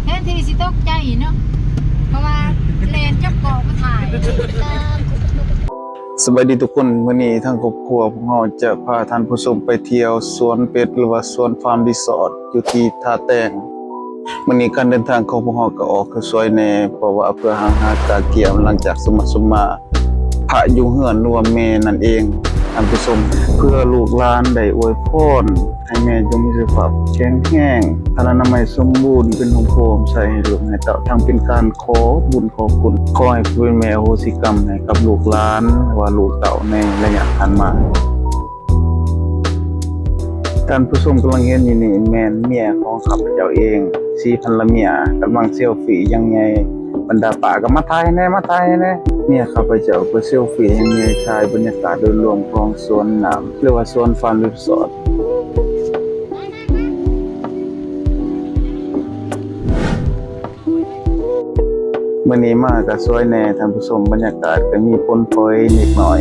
แทนที่สิตกใจเนาะเพราะว่าเลนจับเกาะมาถ่าย สวัสดีทุกคนวันนี้ทางครอบครัวพวกเราจะพาท่านผู้ชมไปเที่ยวสวนเป็ดหรือว่าสวนฟาร์มรีสอร์ทอยู่ที่ท่าแตงวันนี้การเดินทางของพวกเราก็ออกคือสวยแน่เพราะว่าเพื่อหากาเกี่ยวหลังจากสมัครสมาพระอยู่เฮือนรวมแม่นั่นเองท่านผู้ชมเพื่อลูกหลานได้อวยพรให้แม่จงมีสุขภาพแข็งแรงอนามัยสมบูรณ์เป็นของโพมใส่ให้ลูกให้เต่าทั้งเป็นการขอบุญขอคุณขอให้คุณแม่อโหสิกรรมให้กับลูกหลานว่าลูกเต่าในระยะผ่านมาท่านผู้ชมกำลังเห็นอยู่นี่แม่นเมียของข้าพเจ้าเองสีภรรเมียกำลังเซลฟี่ยังไงบรรดาป่าก็มาถ่ายแน่เนี่ยข้าพเจ้าก็เซลฟี่ยังไงถ่ายบรรยากาศโดยรวมของสวนน้ำหรือว่าสวนฟาร์มรีสอร์ทมื้อนี้มาก็สวยแน่ท่านผู้ชมบรรยากาศก็มีฝนโปรยนิดหน่อย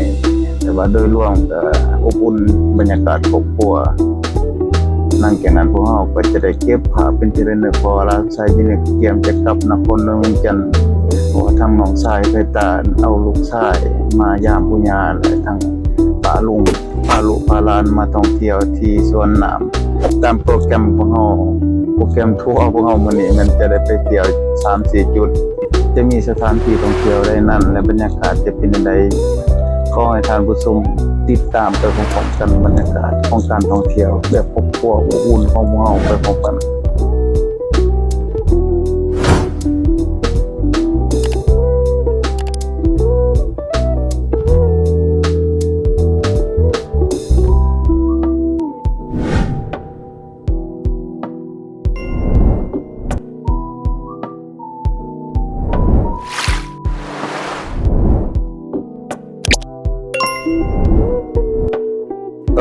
แต่ว่าโดยรวมก็อบอุ่นบรรยากาศครอบครัวนั่งจากนั้นพวกเราก็จะได้เก็บภาพเป็นที่ระลึกพอเราใช้ยินดีเตรียมจะกลับนครหลวงจันทร์เพราะว่าทางน้องชายเคยตาเอาลูกชายมายามปุญญาและทางป้าลุงพาลูกพาหลานมาท่องเที่ยวที่สวนน้ำตามโปรแกรมพวกเราโปรแกรมทัวร์พวกเรามื้อนี้มันจะได้ไปเที่ยว 3-4 จุดจะมีสถานที่ท่องเที่ยวได้นั่นและบรรยากาศจะเป็นยังไงขอให้ท่านผู้ชมติดตามไปพร้อมๆกันบรรยากาศของการท่องเที่ยวแบบครอบครัวอบอุ่นของพวกเราไปพร้อมกัน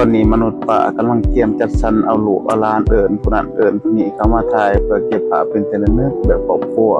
ตอนนี้มนุษย์ป่ากำลังเตรียมจัดสรรเอาลูกเอาหลานเอิ้นผู้นั้นเอิ้นผู้นี้เข้ามาถ่ายเพื่อเก็บภาพเป็นที่ระลึกแบบครอบครัว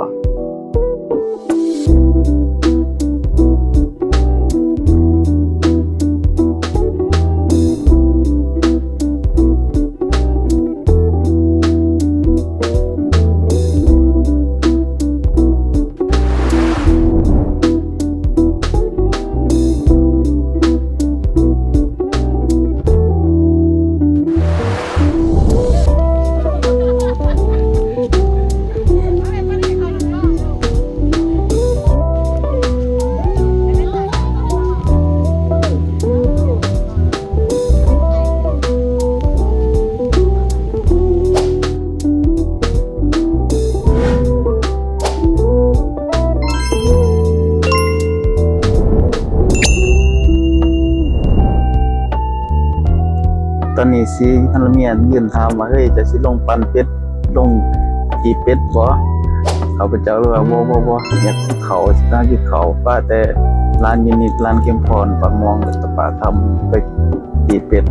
ตอนนี้สิภรรเมียยืนถามว่าเฮ้ยจะสิลงปันเป็ดลงขี่เป็ดบ่เขาพเจ้าเลยว่าบ่อยากเขาสิน่าสิเขาป้าแต่ร้านยินิดร้านเข้มพรปากมองแล้วก็ป้าทำไปขี่เป็ด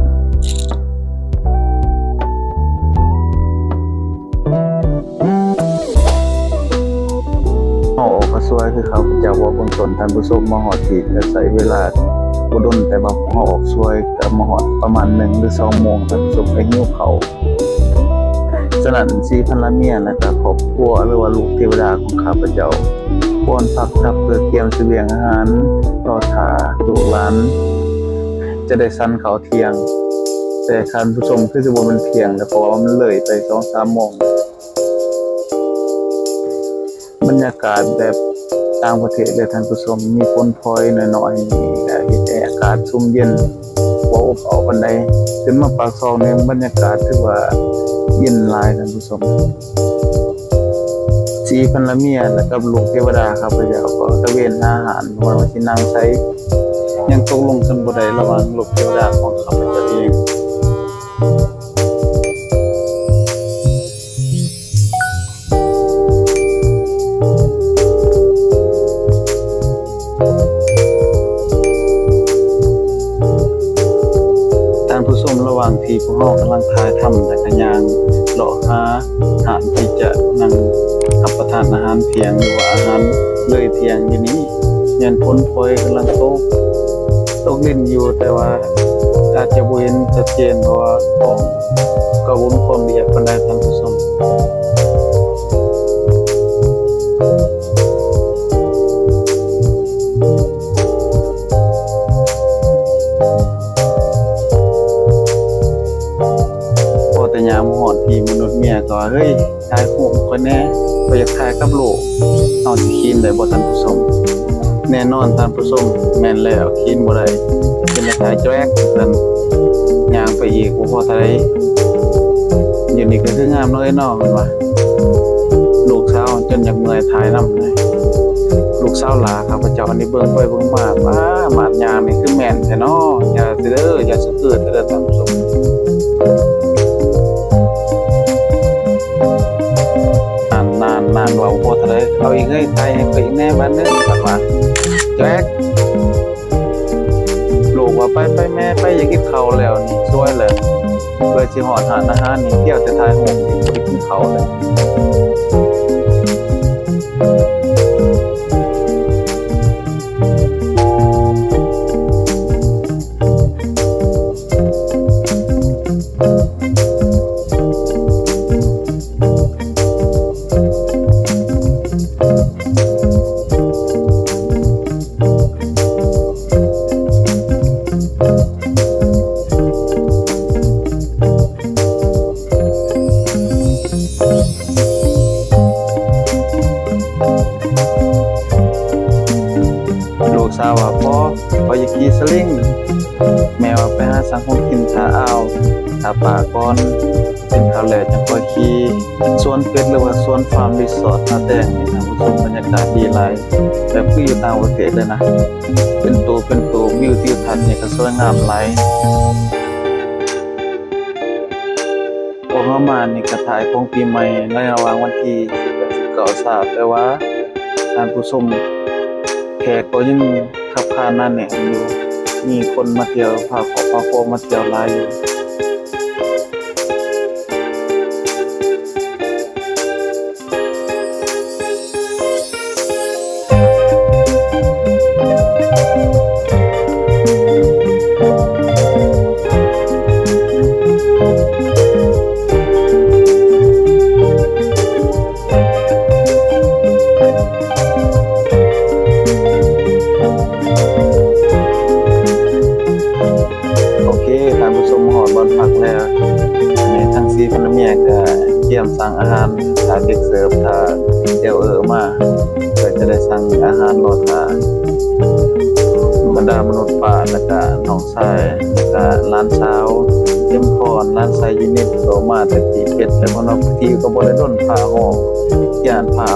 เอาออกก็สวยคือเขาพเจ้าว่าเบื้องต้นท่านผู้ชมมาฮอดที่ก็ใช้เวลาบ่ดนแต่ว่าเอาออกสวยก็มาฮอดประมาณ1 หรือ 2 โมงท่านผู้ชมไปหิ้วเขาฉะนั้นสีภรรเมียและก็ครอบครัวหรือว่าลูกเทวดาของข้าพเจ้าควรพักทับเพื่อเตรียมเสบียงอาหารรอท่าลูกหลานจะได้สันเขาเที่ยงแต่ท่านผู้ชมคือสิบ่มันเที่ยงแล้วเพราะว่ามันเลยไป 2-3 โมงบรรยากาศแบบต่างประเทศเลยท่านผู้ชมมีฝนพรอยน้อยๆนี่เฮ็ดให้อากาศชุ่มเย็นบ่อบอ้าวปานใดขึ้นมาปากซองนี่บรรยากาศถือว่าเย็นหลายท่านผู้ชมสีภรรเมียและกับลูกเทวดาครับพระเจ้าก็ตะเวนหาอาหารว่าสินั่งใช้ยังตกลงกันบ่ได้ระหว่างลูกเทวดาของข้าพเจ้าเองผู้ชมระหว่างที่พวกเรากำลังถ่ายทำจักรยานเลาะหาอาหารที่จะนั่งรับประทานอาหารเที่ยงหรือว่าอาหารเลยเที่ยงอยู่นี้ยันฝนโปรยกำลังตกดินอยู่แต่ว่าอาจจะบ่เห็นชัดเจนเพราะว่าของก็บ่มีความละเอียดปานใดท่านผู้ชม โหค่อยแน่บ่อยากถ่ายกับโลกเอาสิคีนได้บ่ท่านผู้ชมแน่นอนท่านผู้ชมแม่นแล้วคีนบ่ได้เป็นถ่ายแจ๊กเพิ่นย่างไปอีกบ่พอเท่าใดอยู่นี่ก็คืองามเนาะเนาะมันว่าลูกสาวจนอยากเมื่อยถ่ายนำเลยลูกสาวหลาข้าพเจ้าอันนี้เบิ่งไปเบิ่งมาหมาดยางนี่คือแม่นแท้เนาะอย่าสิเด้ออย่าสิเกิดเด้อท่านผู้ชมนานเว้าบ่เท่าใดเอาอีกเฮ้ยถ่ายให้ข่อยอีกแน่บัดนึงบัดว่าแจ๊กลูกว่าไปแม่ไปอย่ากินข้าวแล้วนี่สวยเลยเพื่อสิฮอดร้านอาหารนี่เที่ยวแต่ถ่ายรูปนี่บ่ได้กินข้าวเลยลูกสาวว่าพ่ออยากขี่สลิงแม่ว่าไปหาสังคมกินท่าอ่าวท่าป่าก่อนกินข้าวแล้วจังค่อยขี่สวนเป็ดหรือว่าสวนฟาร์มรีสอร์ทท่าแตงนี่ท่านผู้ชมบรรยากาศดีหลายแบบคืออยู่ต่างประเทศเลยนะเป็นตัววิวทิวทัศน์นี่ก็สวยงามหลายพวกเฮามานี่ก็ถ่ายของปีใหม่ในระหว่างวันที่18-19ทราบแต่ว่าท่านผู้ชมแขกก็ยังขับผ่านหน้าแหน่งอยู่มีคนมาเที่ยวพาครอบครัวมาเที่ยวหลายอยู่ท่านผู้ชมหอดบอลพักแล้วอันนี้ทั้ง4คนเมียก็เตรียมสั่งอาหารถ้าเด็กเสิร์ฟถ้าเดี๋ยวมาเพื่อจะได้สั่งอาหารรอท่าบรรดามนุษย์ป้าแล้วก็น้องชายแล้วก็หลานสาวเต็มพรหลานชายยินิดโตมาแต่ตีเป็ดแต่พอนอกที่ก็บ่ได้ดนผ้าห้องย่านผ้า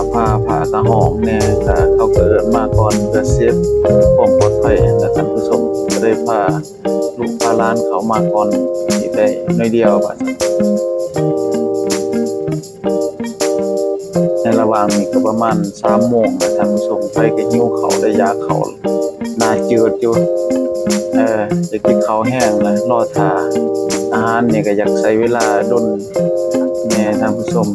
กะห้องแน่ก็เขาเกิดมาก่อนเพื่อเซฟความปลอดภัยและท่านผู้ชมก็ได้พาลูกพาหลานเขามาก่อนสิได้น้อยเดียวว่าในระหว่างนี้ก็ประมาณ3โมงแล้วท่านผู้ชมไปก็หิวข้าวได้ยาข้าวน่าจืดอยู่จะกินข้าวแห้งแล้วรอท่าอาหารนี่ก็อยากใช้เวลาดนแน่ท่านผู้ชม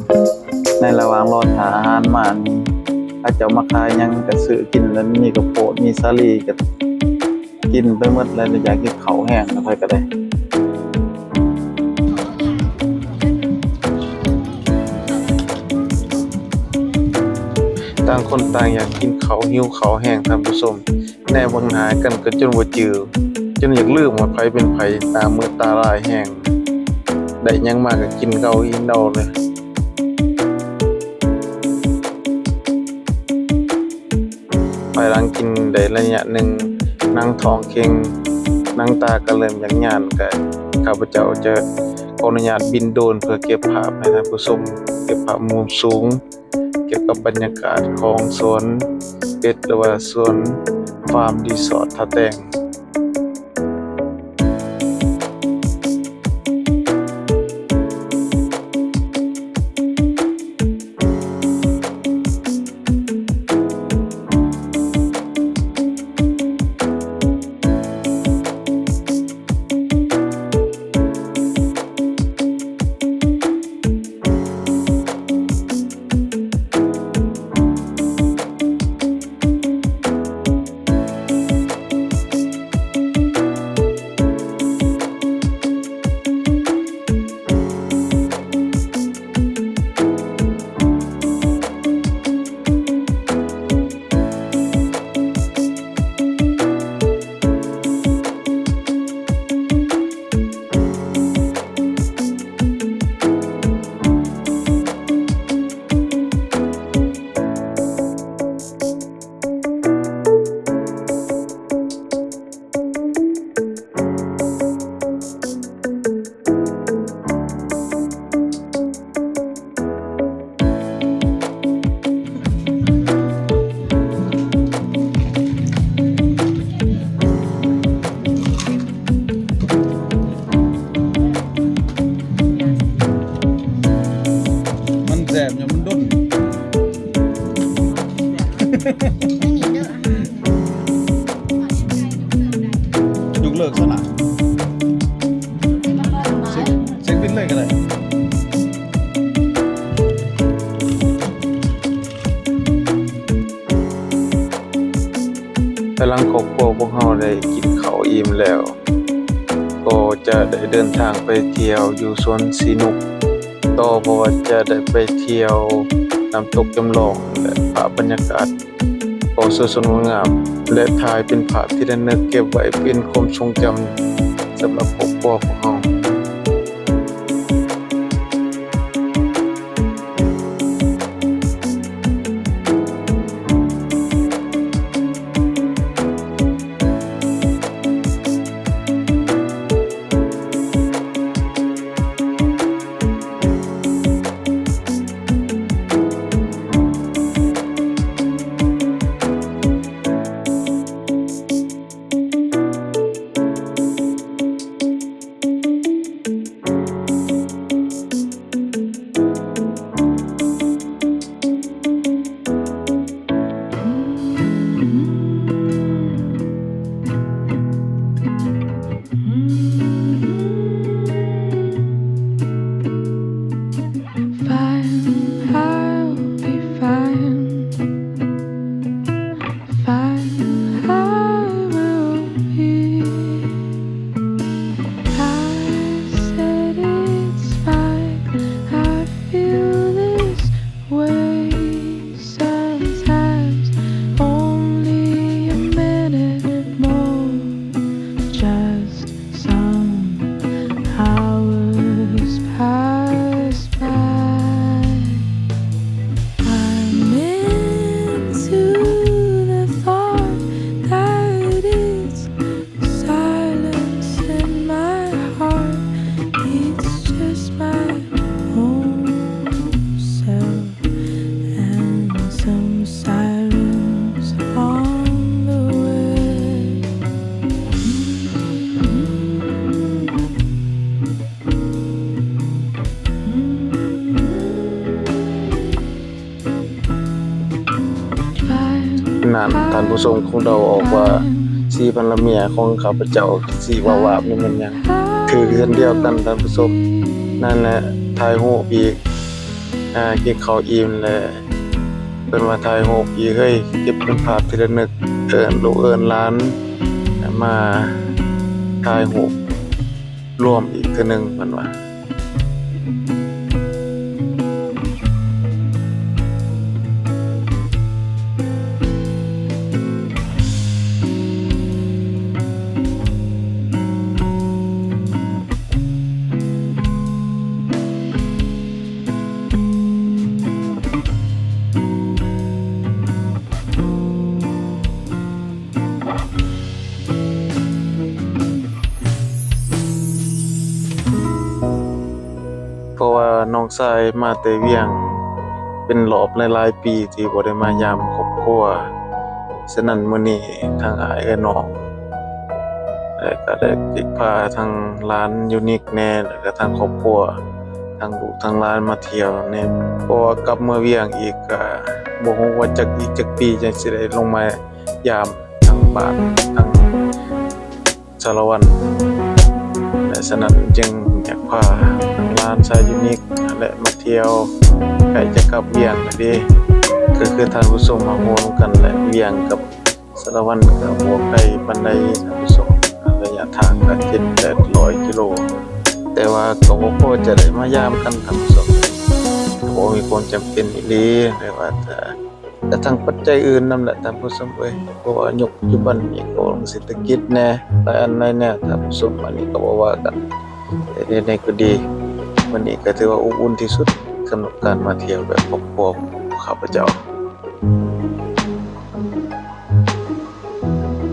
ในระหว่างรอท่าอาหารมานี่ถ้าเจ้ามาขายหยังก็ซื้อกินแล้วมีกระโพดมีสาลีก็กินไปหมดแล้วอยากกินข้าวแห้งแล้วค่อยก็ได้ต่างคนต่างอยากกินข้าวหิวข้าวแห้งท่านผู้ชมแน่บังหากันก็จนบ่จือจนอยากลืมว่าไผเป็นไผตามือตาลายแห้งได้หยังมาก็กินเกาอีเดาเลยภายหลังกินได้ระยะหนึ่งนั่งท้องเค็งนั่งตาก็เริ่มย่านๆก็ข้าพเจ้าจะขออนุญาตบินโดรนเพื่อเก็บภาพให้ท่านผู้ชมเก็บภาพมุมสูงเกี่ยวกับบรรยากาศของสวนเป็ดหรือว่าสวนฟาร์มรีสอร์ทท่าแตง แดดยังมันดุน ไม่มีเด้ออาหาร ยกเลิกซะนะเช็คบินเลยก็ได้กำลังครอบครัวพวกเราได้กินข้าวอิ่มแล้วก็จะได้เดินทางไปเที่ยวอยู่สวนสนุกต่อเพราะว่าจะได้ไปเที่ยวน้ำตกจำลองและภาพบรรยากาศของสวนงามและถ่ายเป็นภาพที่ระลึกเก็บไว้เป็นความทรงจำสำหรับครอบครัวของเรานั่นท่านผู้ชมคงเดาออกว่าสีภรรเมียของข้าพเจ้าสีวาวาบนี่มันหยังคือเรือนเดียวกันท่านผู้ชมนั่นแหละถ่ายรูปอีกกินข้าวอิ่มแล้วเพิ่นว่าถ่ายรูปอีกเฮ้ยเก็บเป็นภาพที่ระลึกเอิ้นลูกเอิ้นหลานมาถ่ายรูปรวมอีกเทื่อนึงเพิ่นว่าเพราะว่าน้องชายมาแต่เวียงเป็นรอบหลายๆปีที่บ่ได้มายามครอบครัวฉะนั้นมื้อนี้ทางอ้ายกับน้องก็ได้ติดพาทางร้านยูนิคแน่แล้วก็ทางครอบครัวทางลูกทางหลานมาเที่ยวแน่เพราะว่ากลับมาเวียงอีกก็บ่ฮู้ว่าจักอีกจักปีจังสิได้ลงมายามทางบ้านทางสารวัตรและฉะนั้นจึงอยากพาทางร้านชายยูนิคและมาเที่ยวใกล้จะกลับเวียงแล้วเด้ก็คือท่านผู้ชมมาโฮมกันและเวียงกับสารวัตรก็บ่ไกลปานใดท่านผู้ชมระยะทางก็700 กิโลแต่ว่าก็บ่พอจะได้มายามกันท่านผู้ชมก็มีความจำเป็นอีหลีแต่ว่าแต่ทั้งปัจจัยอื่นนำแหละท่านผู้ชมเอ้ยเพราะว่ายกปัจจุบันนี้ก็เศรษฐกิจแน่หลายอันหลายแนวท่านผู้ชมอันนี้ก็บ่ว่ากันแต่ใดๆก็ดีวันนี้ก็ถือว่าอบอุ่นที่สุดสำหรับการมาเที่ยวแบบครอบครัวของข้าพเจ้า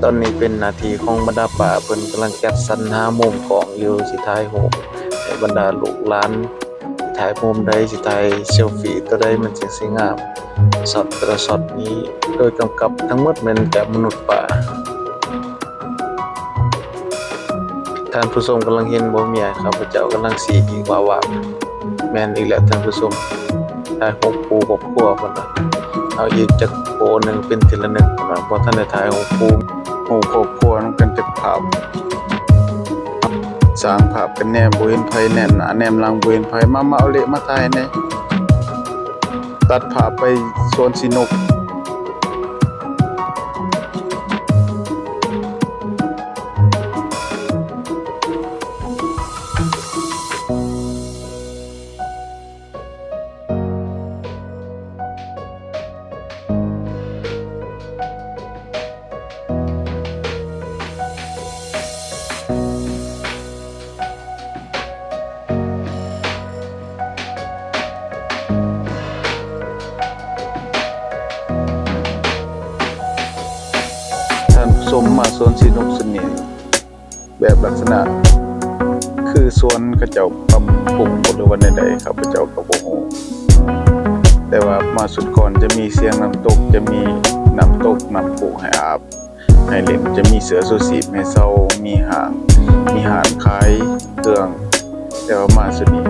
ตอนนี้เป็นนาทีของบรรดาป่าเพิ่นกำลังจัดสรรหามุมของอยู่สิถ่ายรูปให้บรรดาลูกหลานถ่ายมุมใดสิถ่ายเซลฟี่ตัวใดมันสิสวยงามช็อตแต่ละช็อตนี้โดยกำกับทั้งหมดเป็นจากมนุษย์ป่าท่านผู้ชมกำลังเห็นบ่เมียข้าพเจ้ากำลังสีวาวาแม่นอีกแล้วท่านผู้ชม ถ่ายหกปูกับครัวพุ่นน่ะเอาอีกจักโปหนึงเป็นทีละหนึ่งพุ่นน่ะบ่ทันได้ถ่ายหกปูหกครอบครัวนำกันจักภาพสร้างภาพกันแนมบ่เห็นไผแนมหน้าแนมหลังบ่เห็นไผมาเอาเละมาถ่ายแหน่ตัดภาพไปสวนสินกสมมาสวนสินกสนิทแบบลักษณะคือสวนเขาเจ้าปรับปรุงหรือว่าใดๆครับเขาเจ้าก็บ่ฮู้แต่ว่ามาสุดก่อนจะมีเสียงน้ำตกจะมีน้ำตกน้ำพุให้อาบให้เล่นจะมีเสือสุสีให้เซามีหางขายเครื่องแต่ว่ามาสุดนี้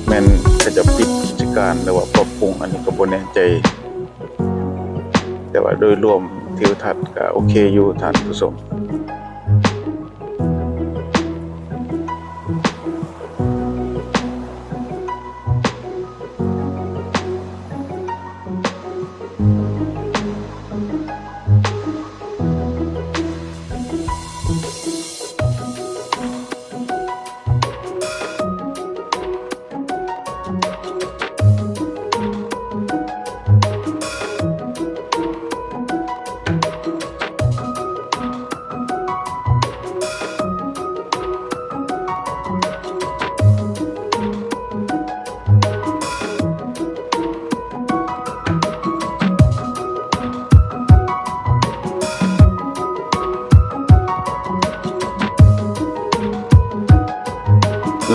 แม่นเขาจะปิดกิจการหรือว่าปรับปรุงอันนี้ก็บ่แน่ใจแต่ว่าโดยรวมทิวทัศน์ก็โอเคอยู่ท่านผู้ชม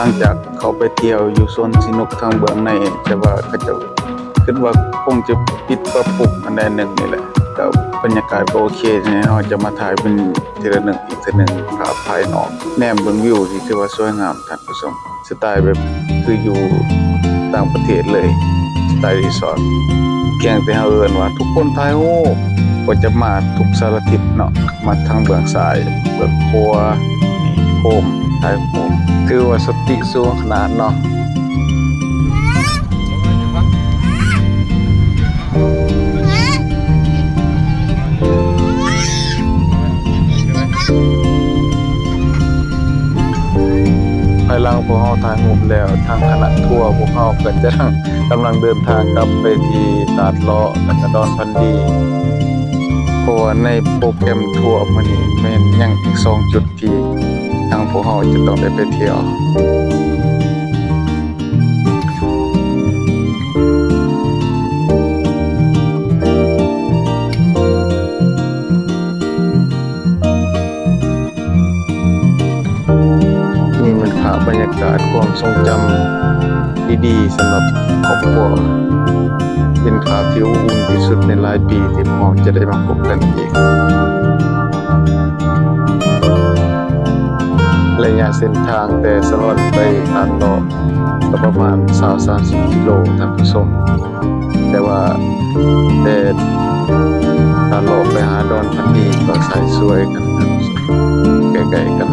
หลังจากเขาไปเที่ยวอยู่โซนสนุกทางเบื้องในแต่ว่าเขาจะคิดว่าคงจะปิดปรับปรุงอันใดหนึ่งนี่แหละก็บรรยากาศก็โอเคนะเฮาจะมาถ่ายเป็นทีละหนึ่งอีกทีหนึ่งภาพภายนอกแนมเบิ่งวิวที่ถือว่าสวยงามท่านผู้ชมสไตล์แบบคืออยู่ต่างประเทศเลยสไตล์รีสอร์ทเพียงแต่เฮาเอิ้นว่าทุกคนถ่ายรูปก็จะมาทุกสารทิศเนาะมาทางเบื้องซ้ายเบื้องขวานี่โคมถ่ายรูปถือว่าสติสูงขนาดเนาะภายหลังพวกเฮาถ่ายรูปแล้วทางคณะทัวร์พวกเฮาก็จะกำลังเดินทางกลับไปที่ตาดเลาะและก็ดอนพันดีเพราะว่าในโปรแกรมทัวร์มื้อนี้แม่นยังอีก2จุดที่ทางพวกเฮาจะต้องได้ไปเที่ยวนี่มันภาพบรรยากาศความทรงจำดีๆสำหรับครอบครัวเป็นภาพที่อบอุ่นที่สุดในหลายปีที่พวกเราจะได้มาพบกันอีกระยะเส้นทางแต่สลอนไปตาดเลาะก็ประมาณ20-30 กิโลท่านผู้ชมแต่ว่าแต่ตาดเลาะไปหาดอนพันดีก็สายสวยกันท่านผู้ชมใกล้ๆกัน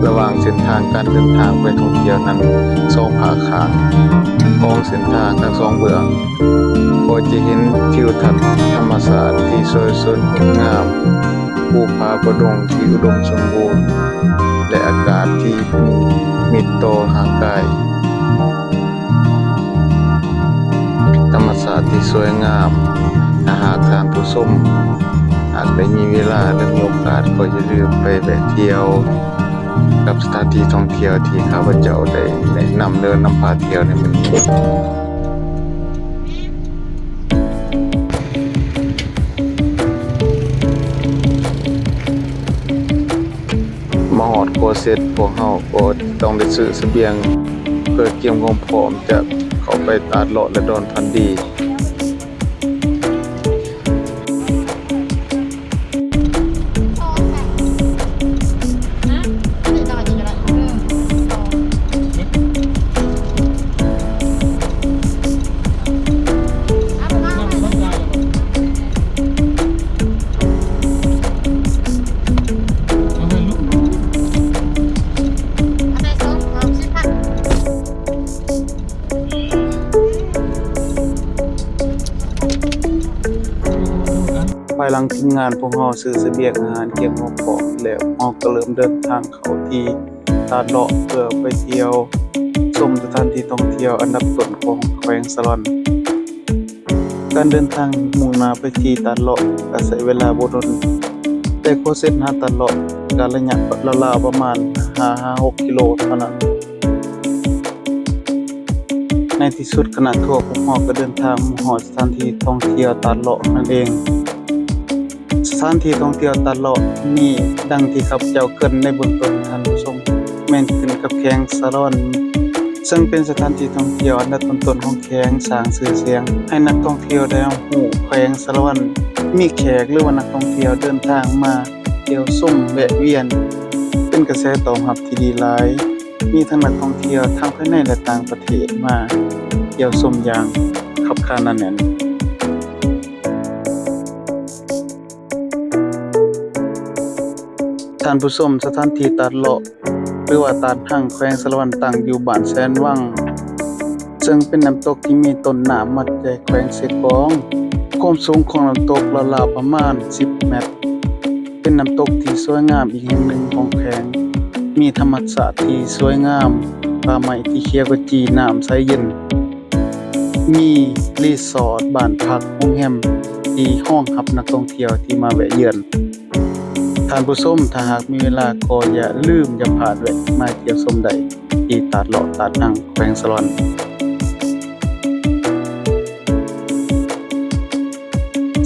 ระหว่างเส้นทางการเดินทางไปท่องเที่ยวนั้นสองภาคข้างของเส้นทางทั้งสองเบื้องก็จะเห็นทิวทัศน์ธรรมชาติที่สวยสดงดงามภูผาประดงที่อุดมสมบูรณ์และอากาศที่มิตรต่อห่างไกลธรรมชาติที่สวยงามถ้าหากท่านผู้ชมหากได้มีเวลาและมีโอกาสก็อย่าลืมไปแวะเที่ยวกับสถานที่ท่องเที่ยวที่ข้าพเจ้าได้แนะนำเดินนำพาเที่ยวในมื้อนี้ บ่เสร็จพวกเฮาก็ต้องได้ซื้อเสบียงเพื่อเตรียมความพร้อมจะเข้าไปตาดเลาะและดอนพันดีภายหลังทีมงานพวกเฮาซื้อเสบียงอาหารเตรียมความพร้อมแล้วเฮาก็เริ่มเดินทางเข้าที่ตาดเลาะเพื่อไปเที่ยวชมสถานที่ท่องเที่ยวอันดับต้นของแขวงสะลอนการเดินทางมุ่งหน้าไปที่ตาดเลาะก็ใช้เวลาบ่ดนแต่กว่าเส้นทางตาดเลาะก็ระยะราวๆประมาณ5-6 กิโลเท่านั้นในที่สุดคณะทัวร์พวกเฮาก็เดินทางมาฮอดสถานที่ท่องเที่ยวตาดเลาะนั่นเองสถานที่ท่องเที่ยวตาดเลาะนี่ดังที่ข้าพเจ้าเกริ่นในเบื้องต้นท่านผู้ชมแม่นขึ้นกับแขวงสะลอนซึ่งเป็นสถานที่ท่องเที่ยวอันดับต้นๆของแขวงสร้างชื่อเสียงให้นักท่องเที่ยวได้ฮู้แขวงสะลอนมีแขกหรือว่านักท่องเที่ยวเดินทางมาเที่ยวชมแวะเวียนเป็นกระแสตอบรับที่ดีหลายมีทั้งนักท่องเที่ยวทั้งภายในและต่างประเทศมาเที่ยวชมอย่างคับคั่นแน่นท่านผู้ชมสถานที่ตาดเลาะหรือว่าตาดหั่งแขวงสะลอนตั้งอยู่บ้านแสนวังซึ่งเป็นน้ำตกที่มีต้นน้ำมาจากแขวงเสกองความสูงของน้ำตกราวๆประมาณ10 เมตรเป็นน้ำตกที่สวยงามอีกแห่งหนึ่งของแขวงมีธรรมชาติที่สวยงามป่าไม้ที่เขียวขจีน้ำใสเย็นมีรีสอร์ทบ้านพักโรงแรมที่รองรับนักท่องเที่ยวที่มาแวะเยือนท่านผู้ชมถ้าหากมีเวลาก็อย่าลืมอย่าพลาดแวะมาเที่ยวชมได้ที่ตาดเลาะตาดหั่งแขวงสะลอน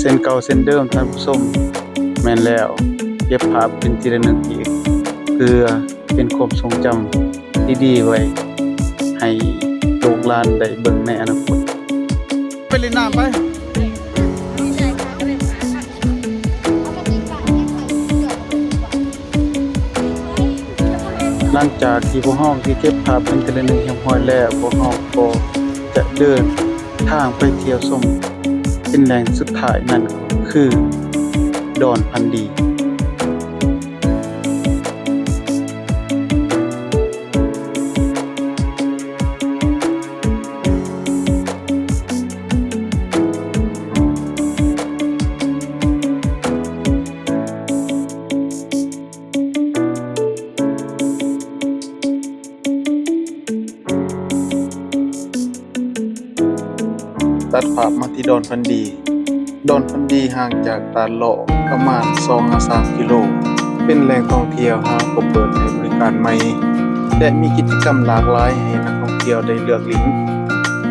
เส้นเก่าเส้นเดิมท่านผู้ชมแม่นแล้วเก็บภาพเป็นทีละหนึ่งอีกเพื่อเป็นความทรงจำที่ดีไว้ให้ลูกหลานได้เบิ่งในอนาคตไปเล่นน้ำไปหลังจากที่พวกเฮาที่เก็บภาพเป็นทีละหนึ่งเรียบร้อยแล้วพวกเฮาก็จะเดินทางไปเที่ยวชมเป็นแหล่งสุดท้ายนั่นก็คือดอนพันดีตัดภาพมาที่ดอนพันดีดอนพันดีห่างจากตาดเลาะประมาณ 2-3 กิโลเป็นแหล่งท่องเที่ยวหากเปิดให้บริการใหม่และมีกิจกรรมหลากหลายให้นักท่องเที่ยวได้เลือกลิ้น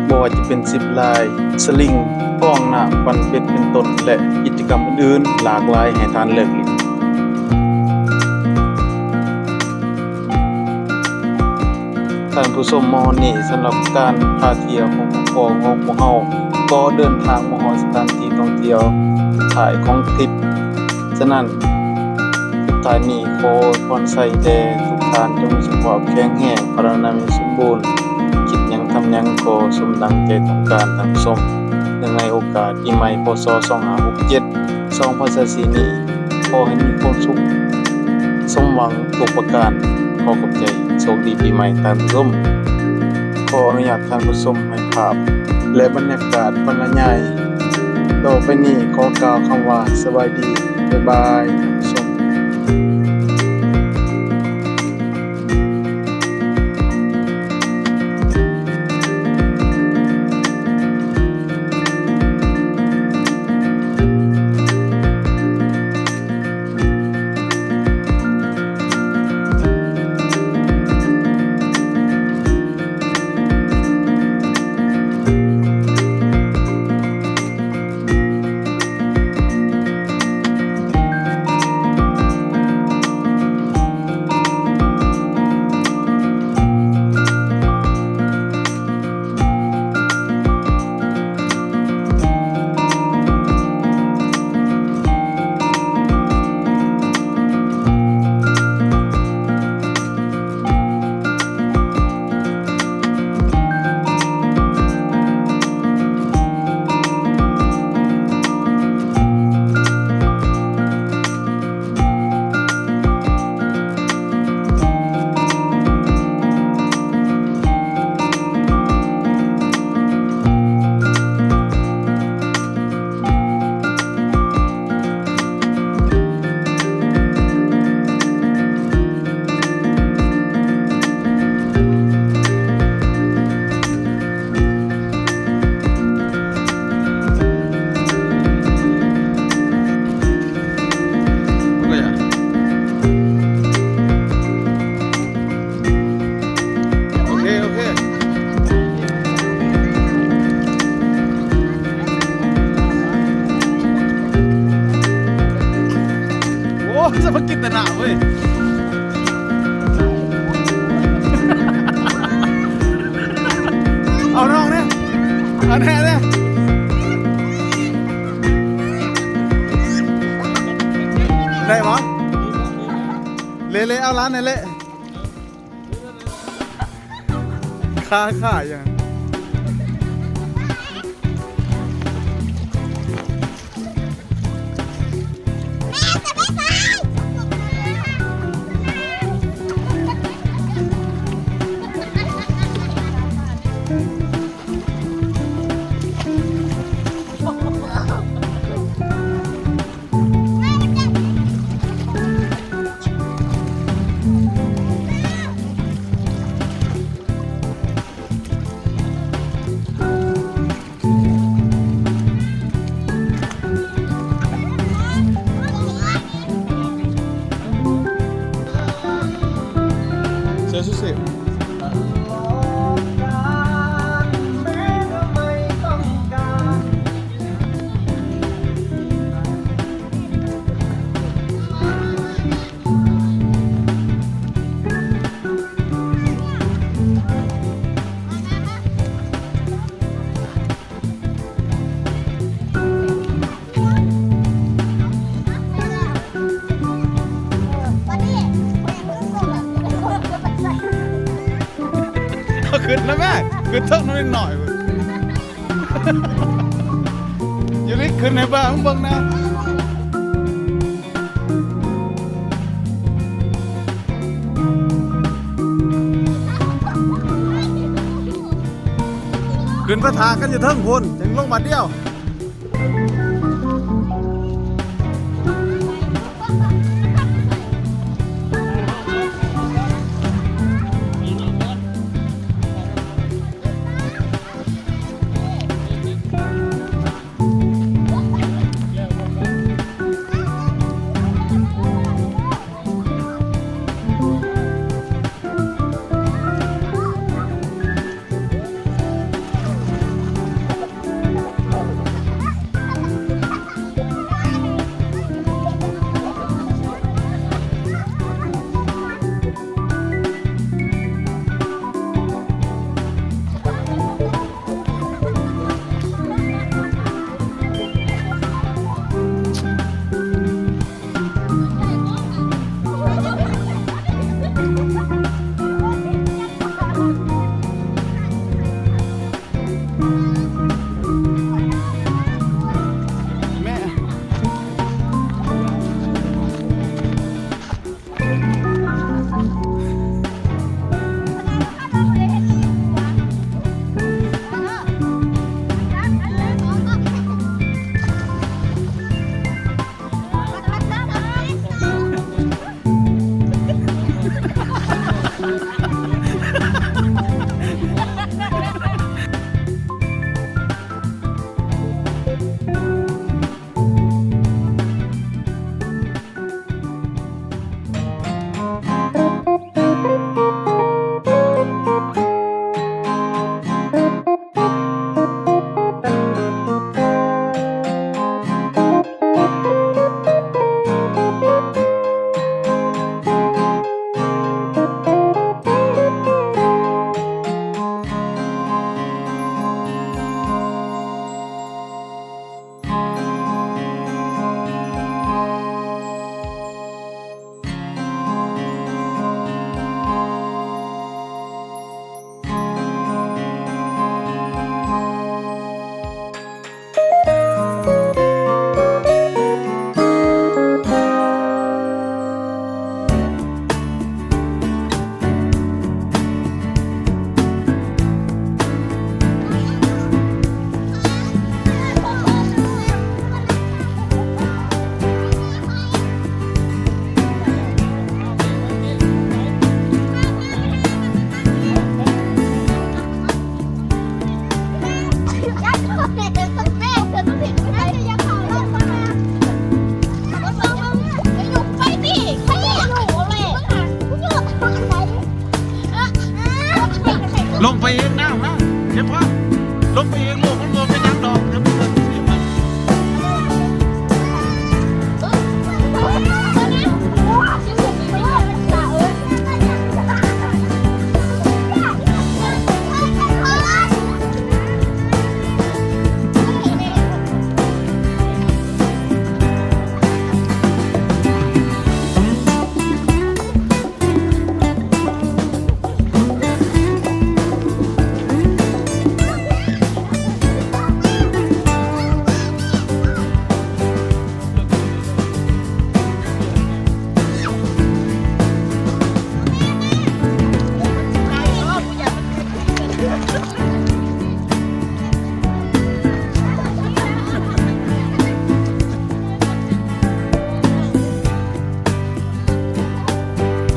บ่ว่าจะเป็นซิปไลน์สลิงป้องน้ำปั่นเป็ดเป็นต้นและกิจกรรมอื่นๆหลากหลายให้ท่านเลือกลิ้นท่านผู้ชมมอนี่สำหรับการพาเที่ยวของพวกเฮาก็เดินทางมาฮอดสถานที่ท่องเที่ยวสุดท้ายของทริปฉะนั้นสุดท้ายนี้ขอพรใส่แต่ทุกท่านจงมีสุขภาพแข็งแรงพลานามัยสมบูรณ์คิดหยังทำหยังก็สมดังใจต้องการท่านผู้ชมในโอกาสปีใหม่พศ2567 2024นี้ขอให้มีความสุขสมหวังทุกประการขอขอบใจโชคดีปีใหม่ท่านผู้ชมขออนุญาตท่านผู้ชมให้ภาพและบรรยากาศบรรยายต่อไปนี้ขอกล่าวคำว่าสวัสดีบ๊ายบายท่านผู้ชม จะมากินแต่หนาเว้ยเอาน้องเนี่ยเอาแน่เนี่ยได้ปะเละๆเอาร้านไหนเละค่าอย่างเชื่อสุดสิเอาขึ้นนะแม่ขึ้นเท่านั้นหน่อยเว้ยอยู่นี่ขึ้นในบ้านมึงนะขึ้นประทากันอยู่เทิงพนจังลงมาเดียว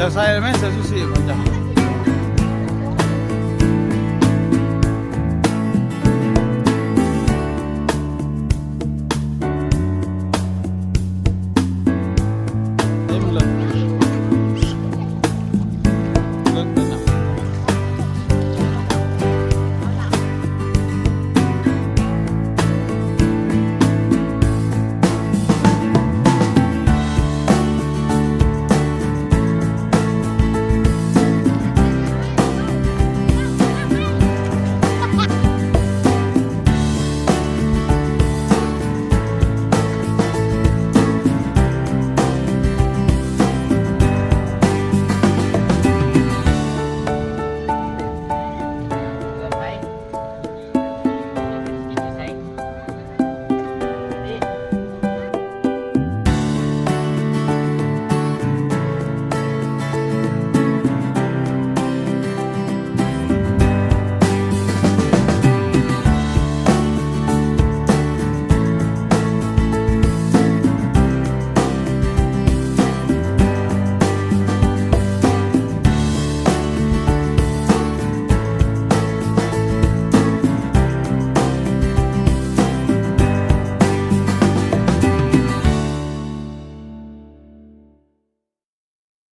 เสือใส่ไหมเสือชูชีพจ้ะ